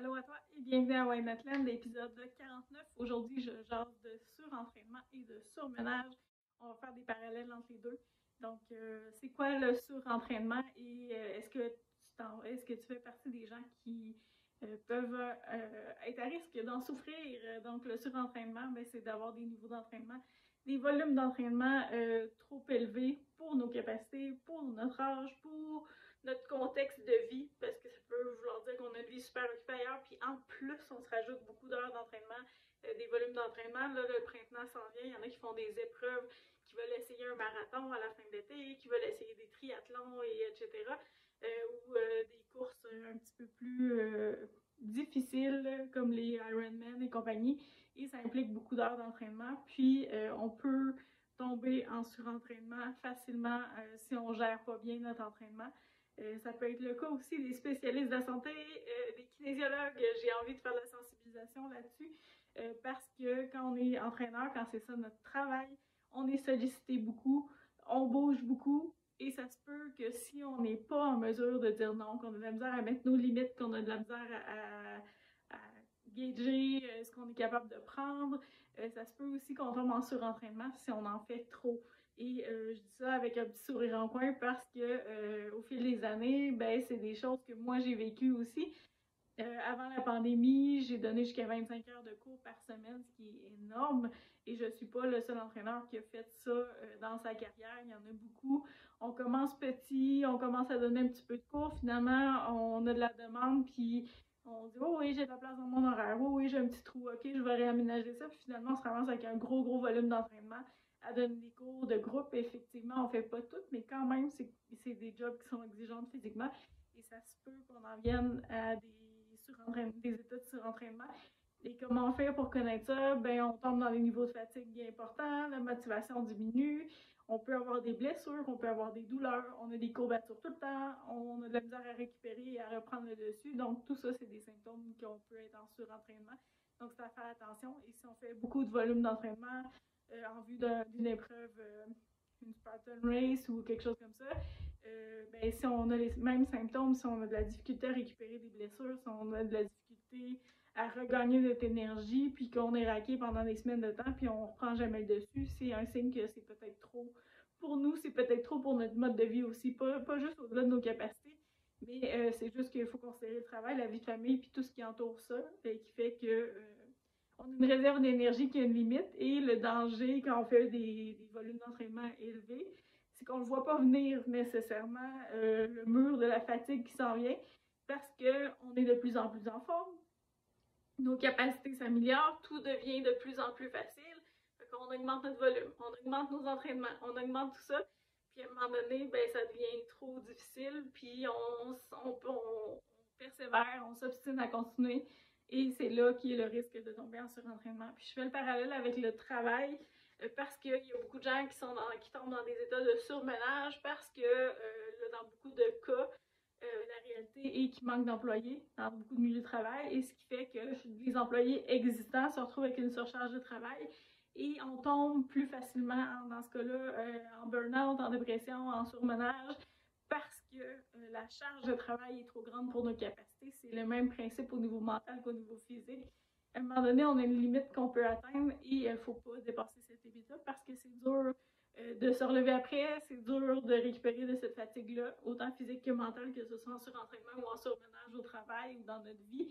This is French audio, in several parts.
Allô à toi et bienvenue à Why Not Land, épisode 49. Aujourd'hui, je jase de surentraînement et de surmenage. On va faire des parallèles entre les deux. Donc, c'est quoi le surentraînement et est-ce que tu fais partie des gens qui peuvent être à risque d'en souffrir? Donc, le surentraînement, ben, c'est d'avoir des niveaux d'entraînement, des volumes d'entraînement trop élevés pour nos capacités, pour notre âge, pour notre contexte de vie, parce que ça peut vouloir dire qu'on a une vie super occupée ailleurs, puis en plus, on se rajoute beaucoup d'heures d'entraînement, des volumes d'entraînement. Là, le printemps s'en vient, il y en a qui font des épreuves, qui veulent essayer un marathon à la fin de l'été, qui veulent essayer des triathlons, etc. Ou des courses un petit peu plus difficiles, comme les Ironman et compagnie, et ça implique beaucoup d'heures d'entraînement, puis on peut tomber en surentraînement facilement si on gère pas bien notre entraînement. Ça peut être le cas aussi des spécialistes de la santé, des kinésiologues. J'ai envie de faire de la sensibilisation là-dessus parce que quand on est entraîneur, quand c'est ça notre travail, on est sollicité beaucoup, on bouge beaucoup et ça se peut que si on n'est pas en mesure de dire non, qu'on a de la misère à mettre nos limites, qu'on a de la misère à gager ce qu'on est capable de prendre, ça se peut aussi qu'on tombe en surentraînement si on en fait trop. Et je dis ça avec un petit sourire en coin parce que au fil des années, ben c'est des choses que moi j'ai vécues aussi. Avant la pandémie, j'ai donné jusqu'à 25 heures de cours par semaine, ce qui est énorme. Et je suis pas le seul entraîneur qui a fait ça dans sa carrière. Il y en a beaucoup. On commence petit, on commence à donner un petit peu de cours. Finalement, on a de la demande, puis on dit oh oui, j'ai de la place dans mon horaire. Oh oui, j'ai un petit trou. Ok, je vais réaménager ça. Puis finalement, on se ramasse avec un gros volume d'entraînement à donner des cours de groupe. Effectivement, on fait pas tout, mais quand même, c'est des jobs qui sont exigeants physiquement. Et ça se peut qu'on en vienne à des états de surentraînement. Et comment on fait pour connaître ça? Ben, on tombe dans des niveaux de fatigue importants, la motivation diminue, on peut avoir des blessures, on peut avoir des douleurs, on a des courbatures tout le temps, on a de la misère à récupérer et à reprendre le dessus. Donc, tout ça, c'est des symptômes qu'on peut être en surentraînement. Donc, c'est à faire attention. Et si on fait beaucoup de volume d'entraînement en vue d'une épreuve, une Spartan Race ou quelque chose comme ça, ben, si on a les mêmes symptômes, si on a de la difficulté à récupérer des blessures, si on a de la difficulté à regagner notre énergie, puis qu'on est raqué pendant des semaines de temps, puis on ne reprend jamais le dessus, c'est un signe que c'est peut-être trop pour nous, c'est peut-être trop pour notre mode de vie aussi, pas juste au-delà de nos capacités, mais c'est juste qu'il faut considérer le travail, la vie de famille, puis tout ce qui entoure ça, qui fait que on a une réserve d'énergie qui a une limite, et le danger quand on fait des volumes d'entraînement élevés, c'est qu'on ne voit pas venir nécessairement le mur de la fatigue qui s'en vient parce qu'on est de plus en plus en forme, nos capacités s'améliorent, tout devient de plus en plus facile. On augmente notre volume, on augmente nos entraînements, on augmente tout ça, puis à un moment donné, ben, ça devient trop difficile, puis on persévère, on s'obstine à continuer, et c'est là qu'il y a le risque de tomber en surentraînement. Puis je fais le parallèle avec le travail, parce qu'il y a beaucoup de gens qui tombent dans des états de surmenage, parce que dans beaucoup de cas, la réalité est qu'il manque d'employés dans beaucoup de milieux de travail, et ce qui fait que les employés existants se retrouvent avec une surcharge de travail et on tombe plus facilement dans ce cas-là en burn-out, en dépression, en surmenage parce que la charge de travail est trop grande pour nos capacités. C'est le même principe au niveau mental qu'au niveau physique. À un moment donné, on a une limite qu'on peut atteindre et il ne faut pas dépasser cette limite-là parce que c'est dur de se relever après, c'est dur de récupérer de cette fatigue-là, autant physique que mentale, que ce soit en surentraînement ou en surmenage au travail ou dans notre vie.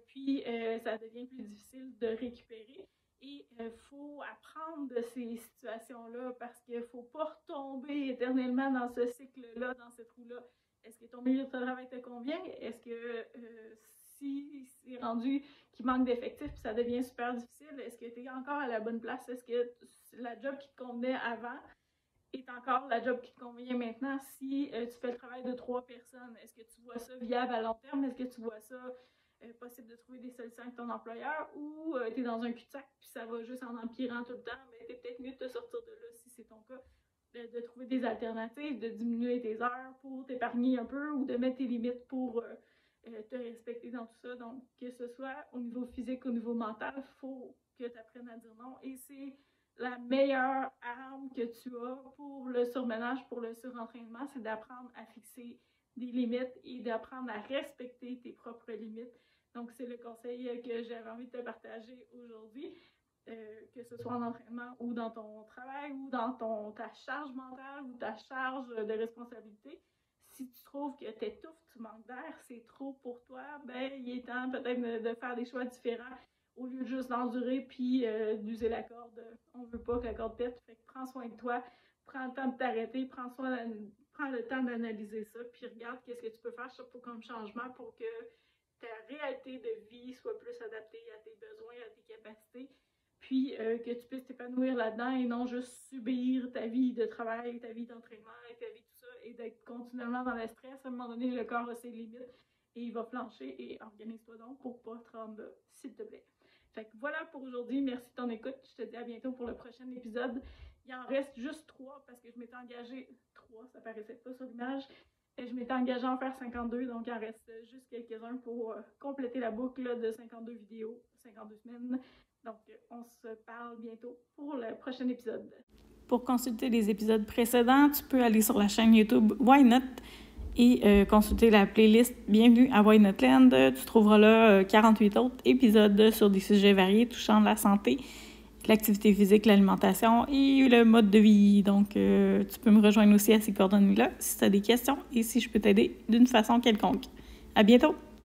Puis ça devient plus difficile de récupérer. Et il faut apprendre de ces situations-là parce qu'il ne faut pas retomber éternellement dans ce cycle-là, dans ce trou-là. Est-ce que ton milieu de travail te convient? Est-ce que si c'est rendu qu'il manque d'effectifs puis ça devient super difficile, est-ce que tu es encore à la bonne place? Est-ce que la job qui te convenait avant est encore la job qui te convient maintenant si tu fais le travail de 3 personnes? Est-ce que tu vois ça viable à long terme? Est-ce que tu vois ça possible de trouver des solutions avec ton employeur ou tu es dans un cul-de-sac puis ça va juste en empirant tout le temps? Mais tu es peut-être mieux de te sortir de là si c'est ton cas, de trouver des alternatives, de diminuer tes heures pour t'épargner un peu ou de mettre tes limites pour te respecter dans tout ça. Donc, que ce soit au niveau physique, au niveau mental, il faut que tu apprennes à dire non. Et c'est la meilleure arme que tu as pour le surmenage, pour le surentraînement, c'est d'apprendre à fixer des limites et d'apprendre à respecter tes propres limites. Donc, c'est le conseil que j'avais envie de te partager aujourd'hui, que ce soit en entraînement ou dans ton travail ou dans ta charge mentale ou ta charge de responsabilité. Si tu trouves que tu étouffes, tu manques d'air, c'est trop pour toi, ben il est temps peut-être de faire des choix différents au lieu de juste d'endurer puis d'user la corde. On veut pas que la corde pète, fait que prends soin de toi, prends le temps de t'arrêter, prends le temps d'analyser ça, puis regarde qu'est-ce que tu peux faire surtout comme changement pour que ta réalité de vie soit plus adaptée à tes besoins, à tes capacités, puis que tu puisses t'épanouir là-dedans et non juste subir ta vie de travail, ta vie d'entraînement et ta vie tout ça et d'être continuellement dans le stress. À un moment donné, le corps a ses limites et il va flancher et organise-toi donc pour pas te rendre là, s'il te plaît. Fait que voilà pour aujourd'hui. Merci de ton écoute. Je te dis à bientôt pour le prochain épisode. Il en reste juste 3 parce que je m'étais engagée 3, ça paraissait pas sur l'image. Je m'étais engagée à en faire 52, donc il en reste juste quelques-uns pour compléter la boucle de 52 vidéos, 52 semaines. Donc, on se parle bientôt pour le prochain épisode. Pour consulter les épisodes précédents, tu peux aller sur la chaîne YouTube Why Not et consulter la playlist Bienvenue à Why Not Land. Tu trouveras là 48 autres épisodes sur des sujets variés touchant la santé, l'activité physique, l'alimentation et le mode de vie. Donc, tu peux me rejoindre aussi à ces coordonnées-là si tu as des questions et si je peux t'aider d'une façon quelconque. À bientôt!